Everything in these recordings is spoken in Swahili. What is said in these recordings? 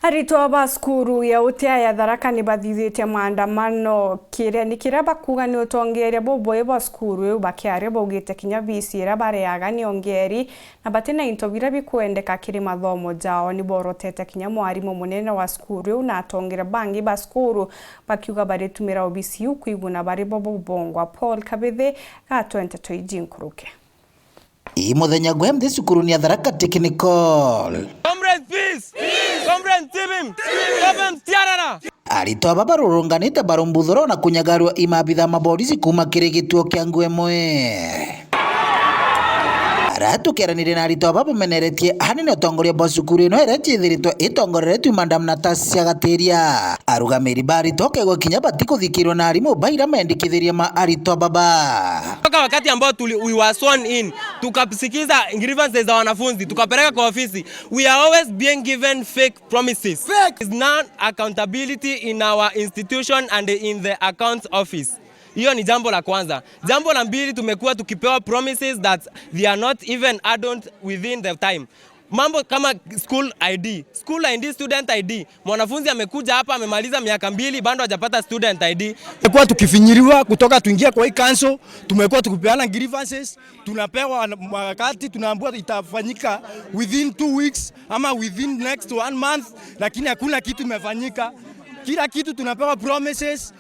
Aritwa ba cukuru ya utia ya Tharaka ni bathithite maandamano kiria ni kira bakuga ni utongeria boboe ba cukuru bakiaria baugite kinya BICI ira bariaga ni ongeri na batena into bira bikuendeka kiri mathomo jao ni borotete kinya mwarimu munene wa cukuru na atongera bangi ba cukuru bakiuga baritumira UBICI kuiguna bari bobongwa Paul Kabithe gatwente toijinkuruke muthenya gwe mthi cukuru ni Tharaka Technical Aritwa baba rurunganite barumbuthoro na kunyagarwa imabitha maborisi kuma kiri gituo kia Ngwemwe aratukeranire na aritwa baba meneretie hanene utongoria bwa cukuru ino ira chithiritwe itongoreretwe Maandamano cia Gatiria ARUNGAMIRI baritwa kegwa kinya batikuthikirwa na arimu baira mendikithiria ma aritwa baba wakati ambao we were sworn in tukasikiza grievances za wanafunzi tukapeleka kwa ofisi. We are always being given fake promises. There is non accountability in our institution and in the accounts office. Hiyo ni jambo la kwanza. Jambo la mbili, tumekuwa tukipewa promises that they are not even added within the time. Mambo kama school ID, student ID. Mwanafunzi amekuja hapa amemaliza miaka 2 bado hajapata student ID. Tumekuwa tukifinyiriwa kutoka tuingia kwa hii council, tumekuwa tukipeana grievances, tunapewa wakati tunaambiwa itafanyika within 2 weeks ama within next 1 month, lakini hakuna kitu imefanyika. Kila kitu tunapewa promises,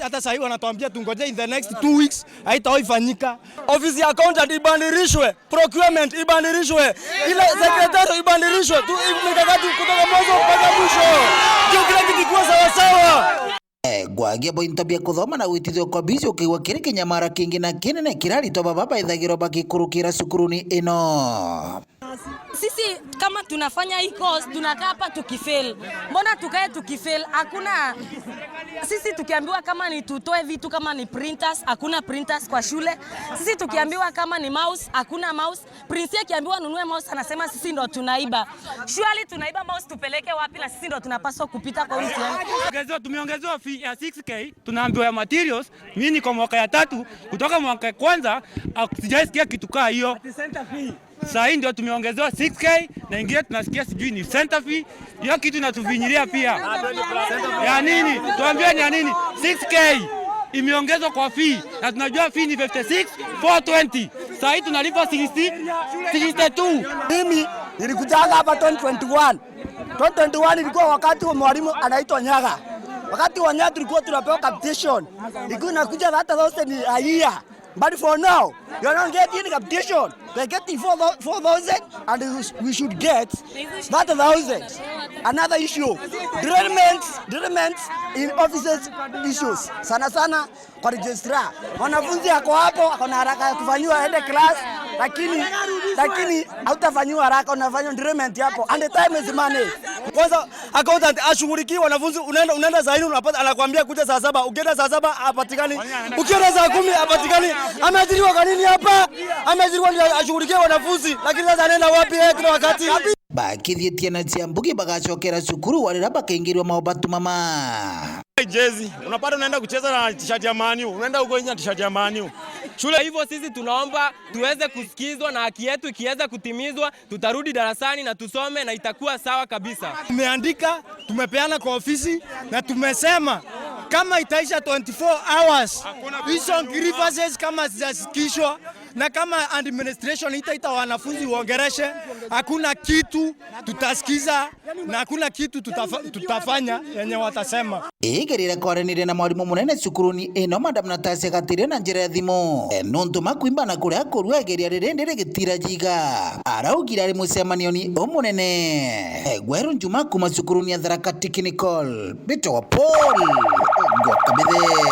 hata sasa hivi wanatuambia tungoje in the next 2 weeks haitaifanyika. Office ya accountant ibadilishwe, procurement ibadilishwe, ile secretary ibadilishwe, tu mikakati kutoka mwanzo mpaka mwisho. Ndio kila kitu kiwe sawa sawa. Gwagia bointo bia kuthoma na gwitithio kwa BICI ukigwa kiri kinyamara kingi na kinene kiraritwa baba baithagirwo bagikurukira cukuruni ino. Sisi kama tunafanya hii course tunakaa hapa tukifail. Mbona tukae tukifail? Hakuna. Sisi tukiambiwa kama ni tutoe vitu kama ni printers, hakuna printers kwa shule. Sisi tukiambiwa kama ni mouse, hakuna mouse. Prince akiambiwa nunue mouse anasema sisi ndo tunaiba. Surely tunaiba mouse tupeleke wapi na sisi ndo tunapaswa kupita kwa mtihani. Tumeongezewa fee ya 6k, tunaambiwa ya materials. Mimi niko mwaka ya 3, kutoka mwaka ya kwanza sijasikia kitu kaa hiyo. Sasa hii ndio tumeongezewa 6k na ingine tunasikia sijui ni center fee. Hiyo kitu inatuvinyilia pia. Ya nini? Tuambie ni ya nini? 6k imeongezwa kwa fee na tunajua fee ni 56,420. Sasa hii tunalipa 62. Mimi nilikuja hapa 2021. 2021 ilikuwa wakati wa mwalimu anaitwa Nyaga. Wakati wa Nyaga tulikuwa tunapewa capitation. Ilikuwa inakuja 30,000 a year. But for now, you are not getting capitation. They are getting 4,000 and we should get 30,000. Another issue, derailments in offices issues. Sana kwa registrar. Wanafunzi yako hapo, akona haraka ya kufanywa aende class, lakini hautafanywa haraka, unafanywa derailment hapo. And the time is money. Kwanza accountant ashughulikie wanafunzi, unaenda saa 4 unapata anakuambia kuja saa 7, ukienda saa 7 hapatikani. Ukienda saa 10 hapatikani. Ameajiriwa kwa nini hapa? Ameajiriwa ndio ashughulikie wanafunzi, lakini sasa anaenda wapi kila wakati? Bakithietie na ciambugi bagacokera cukuru warira bakaingirwa maobatu mama. Jezi, unapata unaenda kucheza na t-shirt ya Man U, unaenda huko nje na t-shirt ya Man U. Shule hivyo sisi tunaomba tuweze kusikizwa na haki yetu ikiweza kutimizwa, tutarudi darasani na tusome na itakuwa sawa kabisa. Tumeandika, tumepeana kwa ofisi na tumesema kama itaisha 24 hours hizo grievances kama zijasikishwa na kama administration itaita wanafunzi uongereshe, hakuna kitu tutasikiza na hakuna kitu tutafanya yenye watasema. Igerire kwaranire na mwarimu munene cukuruni ino Maandamano cia Gatiria na njira ya thimu nuntu makwimba na kuria kurua igeria rirendere gitira jiga araugira ari mucemanioni omunene gweru njuma kuma cukuruni ya Tharaka Technical Bito wa Paul Kabithe.